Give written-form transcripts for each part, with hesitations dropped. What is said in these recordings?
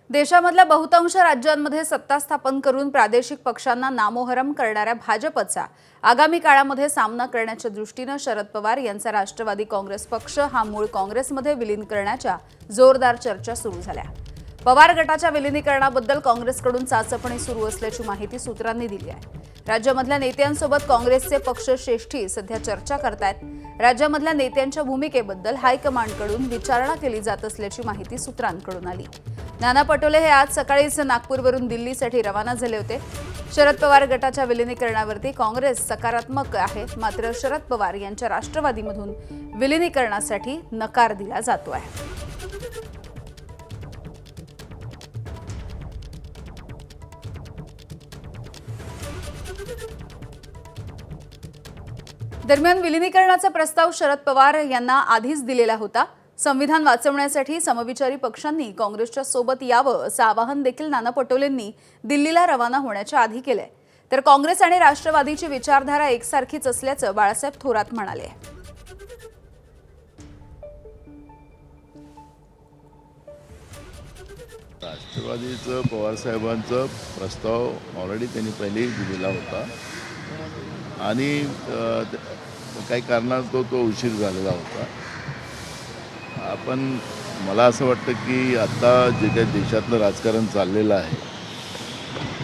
देशामधल्या बहुतांश राज्यांमध्ये सत्ता स्थापन करून प्रादेशिक पक्षांना नामोहरम करणाऱ्या भाजपचा आगामी काळामध्ये सामना करण्याच्या दृष्टीने शरद पवार यांचा राष्ट्रवादी काँग्रेस पक्ष हा मूळ काँग्रेसमध्ये विलीन करण्याच्या जोरदार चर्चा सुरू झाल्या। पवार गटाच्या विलीनीकरणाबद्दल काँग्रेसकडून चाचपणी सुरू असल्याची माहिती सूत्रांनी दिली आहे। राज्यामधल्या नेत्यांसोबत काँग्रेसचे पक्षश्रेष्ठी सध्या चर्चा करतायत। राज्यामधल्या नेत्यांच्या भूमिकेबद्दल हायकमांडकडून विचारणा केली जात असल्याची माहिती सूत्रांकडून आली। नाना पटोले हे आज सकाळीच नागपूरवरून दिल्लीसाठी रवाना झाले होते। शरद पवार गटाच्या विलीनीकरणावरती काँग्रेस सकारात्मक आहे, मात्र शरद पवार यांच्या राष्ट्रवादीमधून विलीनीकरणासाठी नकार दिला जातो आहे। दरम्यान विलीनीकरणाचा प्रस्ताव शरद पवार यांना आधीच दिलेला होता। संविधान वाचवण्यासाठी समविचारी पक्षांनी काँग्रेसच्या सोबत यावं असं आवाहन देखील नाना पटोलेंनी दिल्लीला रवाना होण्याच्या आधी केलंय। तर काँग्रेस आणि राष्ट्रवादीची विचारधारा एकसारखीच असल्याचं बाळासाहेब थोरात म्हणाले। राष्ट्रवादीचं पवारसाहेबांचा प्रस्ताव ऑलरेडी त्यांनी पहिलेही दिलेला होता आणि काही कारणास्तव तो उशीर झालेला होता। आपण मला असं वाटतं की आता जे काही देशातलं राजकारण चाललेलं आहे,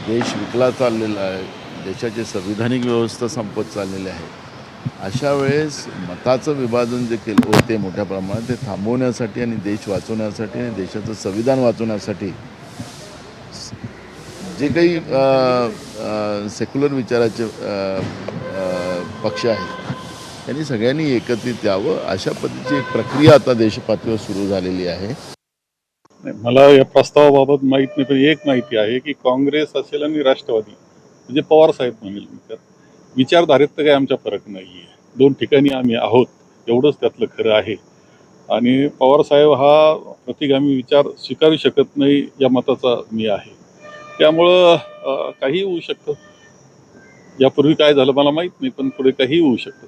देश विकला चाललेला आहे, देशाची संविधानिक व्यवस्था संपत चाललेली आहे, अशा वेळेस मताचं विभाजन जे केलं होते मोठ्या प्रमाणात ते थांबवण्यासाठी आणि देश वाचवण्यासाठी आणि देशाचं संविधान वाचवण्यासाठी जे काही सेक्युलर विचाराचे पक्ष आहेत त्यांनी सगळ्यांनी एकत्रित यावं, अशा पद्धतीची एक प्रक्रिया आता देशपातळीवर सुरू झालेली आहे। मला या प्रस्तावाबाबत माहीत नाही, पण एक माहिती आहे की काँग्रेस असेल आणि राष्ट्रवादी म्हणजे पवार साहेब म्हणेल मी तर विचारधारेत तर काही आमचा फरक नाही आहे। दोन ठिकाणी आम्ही आहोत, एवढंच त्यातलं खरं आहे। आणि पवार साहेब हा प्रतिगामी विचार स्वीकारू शकत नाही या मताचा मी आहे। त्यामुळं काही होऊ शकतं। यापूर्वी काय झालं मला माहीत नाही, पण पुढे काही होऊ शकतं।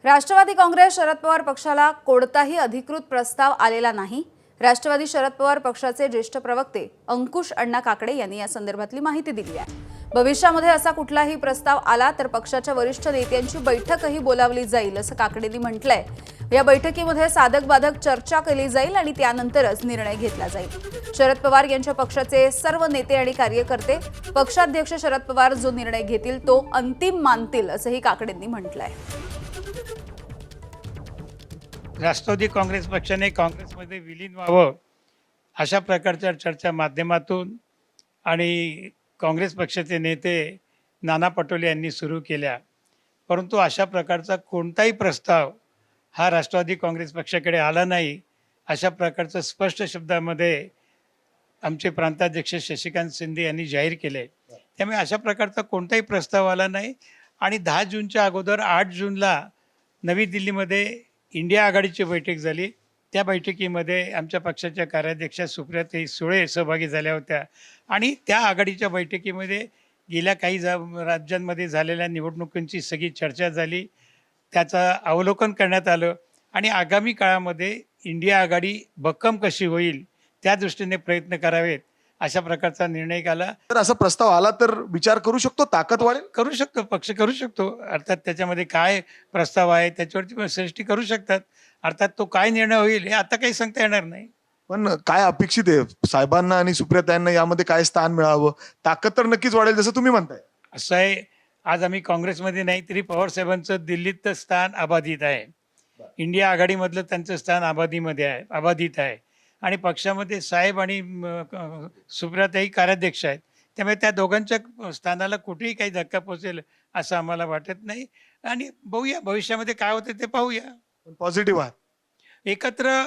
राष्ट्रवादी काँग्रेस शरद पवार पक्षाला कोणताही अधिकृत प्रस्ताव आलेला नाही। राष्ट्रवादी शरद पवार पक्षाचे ज्येष्ठ प्रवक्ते अंकुश अण्णा काकडे यांनी या संदर्भातली माहिती दिली आहे। भविष्यामध्ये असा कुठलाही प्रस्ताव आला तर पक्षाच्या वरिष्ठ नेत्यांची बैठकही बोलावली जाईल असं काकडेंनी म्हटलंय। या बैठकीमध्ये साधक बाधक चर्चा केली जाईल आणि त्यानंतरच निर्णय घेतला जाईल। शरद पवार यांच्या पक्षाचे सर्व नेते आणि कार्यकर्ते पक्षाध्यक्ष शरद पवार जो निर्णय घेतील तो अंतिम मानतील असंही काकडेंनी म्हटलंय। राष्ट्रवादी काँग्रेस पक्षाने काँग्रेसमध्ये विलीन व्हावं अशा प्रकारच्या चर्चा माध्यमातून आणि काँग्रेस पक्षाचे नेते नाना पटोले यांनी सुरू केल्या, परंतु अशा प्रकारचा कोणताही प्रस्ताव हा राष्ट्रवादी काँग्रेस पक्षाकडे आला नाही अशा प्रकारचं स्पष्ट शब्दामध्ये आमचे प्रांताध्यक्ष शशिकांत शिंदे यांनी जाहीर केले। त्यामुळे अशा प्रकारचा कोणताही प्रस्ताव आला नाही आणि 10 जूनच्या अगोदर 8 जूनला नवी दिल्लीमध्ये इंडिया आघाडीची बैठक झाली। त्या बैठकीमध्ये आमच्या पक्षाच्या कार्याध्यक्षा सुप्रियाताई सुळे सहभागी झाल्या होत्या आणि त्या आघाडीच्या बैठकीमध्ये गेल्या काही राज्यांमध्ये झालेल्या निवडणुकांची सगळी चर्चा झाली, त्याचं अवलोकन करण्यात आलं आणि आगामी काळामध्ये इंडिया आघाडी भक्कम कशी होईल त्या दृष्टीने प्रयत्न करावेत अशा प्रकारचा निर्णय आला। तर असा प्रस्ताव आला तर विचार करू शकतो, ताकद वाढेल, करू शकतो, पक्ष करू शकतो। अर्थात त्याच्यामध्ये काय प्रस्ताव आहे त्याच्यावरती श्रेष्ठी करू शकतात। अर्थात तो काय निर्णय होईल हे आता काही सांगता येणार नाही। पण काय अपेक्षित आहे साहेबांना आणि सुप्रियाताईंना यामध्ये काय स्थान मिळावं? ताकद तर नक्कीच वाढेल जसं तुम्ही म्हणताय। असं आहे, आज आम्ही काँग्रेसमध्ये नाही तरी पवार साहेबांचं दिल्लीत स्थान अबाधित आहे, इंडिया आघाडीमधलं त्यांचं स्थान अबाधित आहे आणि पक्षामध्ये साहेब आणि सुप्रियाताई कार्याध्यक्ष आहेत, त्यामुळे त्या दोघांच्या स्थानाला कुठेही काही धक्का पोचेल असं आम्हाला वाटत नाही। आणि बघूया भविष्यामध्ये काय होतं ते पाहूया। पॉझिटिव्ह आहे, एकत्र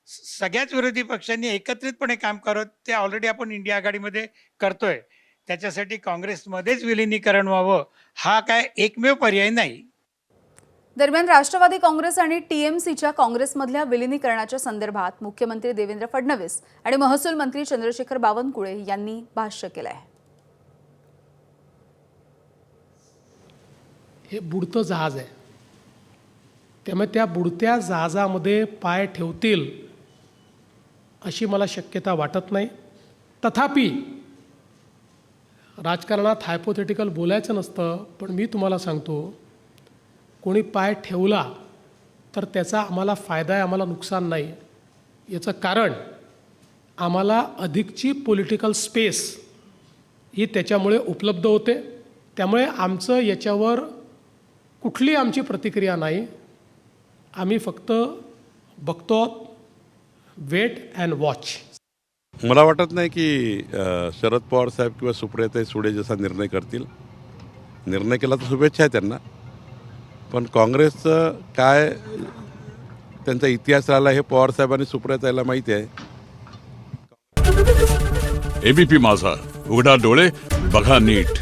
सगळ्याच विरोधी पक्षांनी एकत्रितपणे काम करत ते ऑलरेडी आपण इंडिया आघाडीमध्ये करतोय, त्याच्यासाठी काँग्रेसमध्येच विलीनीकरण व्हावं हा काय एकमेव पर्याय नाही। दरम्यान राष्ट्रवादी काँग्रेस आणि टीएमसीच्या काँग्रेसमधल्या विलीनीकरणाच्या संदर्भात मुख्यमंत्री देवेंद्र फडणवीस आणि महसूल मंत्री चंद्रशेखर बावनकुळे यांनी भाष्य केलंय। हे बुडतं जहाज आहे, त्यामुळे त्या बुडत्या जहाजामध्ये पाय ठेवतील अशी मला शक्यता वाटत नाही. तथापि राजकारणात हायपोथेटिकल बोलायचं नसतं, पण मी तुम्हाला सांगतो, कोणी पाय ठेवला तर त्याचा आम्हाला फायदा आहे, आम्हाला नुकसान नाही. याचं कारण आम्हाला अधिकची पॉलिटिकल स्पेस ही त्याच्यामुळे उपलब्ध होते. त्यामुळे आमचं याच्यावर कुठली आमची प्रतिक्रिया नाही. आम्ही फक्त बघतो, वेट अँड वॉच. मला वाटत नाही की शरद पवार साहेब किंवा सुप्रियाताई सुळे जसा निर्णय करतील. निर्णय केला तर शुभेच्छा आहे त्यांना, पण काँग्रेसचं काय त्यांचा इतिहास राहिला हे पवार साहेबांनी सुप्रियाताईला माहिती आहे. एबीपी माझा, उघडा डोळे बघा नीट.